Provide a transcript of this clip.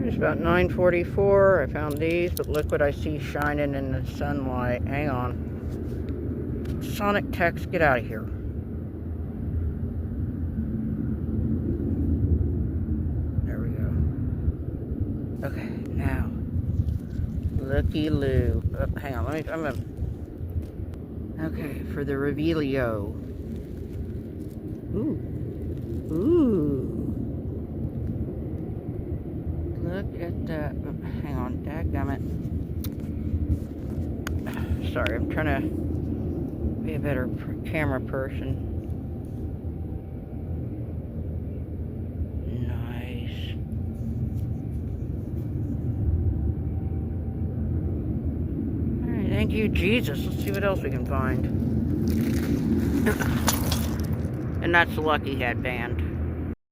It's about 9:44. I found these, but look what I see shining in the sunlight. Hang on. Sonic Text, get out of here. There we go. Okay, now. Looky-loo. Oh, hang on, okay, for the Revealio. Ooh. Ooh. Look at that. Oh, hang on, dadgummit. Sorry, I'm trying to be a better camera person. Nice. Alright, thank you, Jesus. Let's see what else we can find. And that's the Lucky Headband.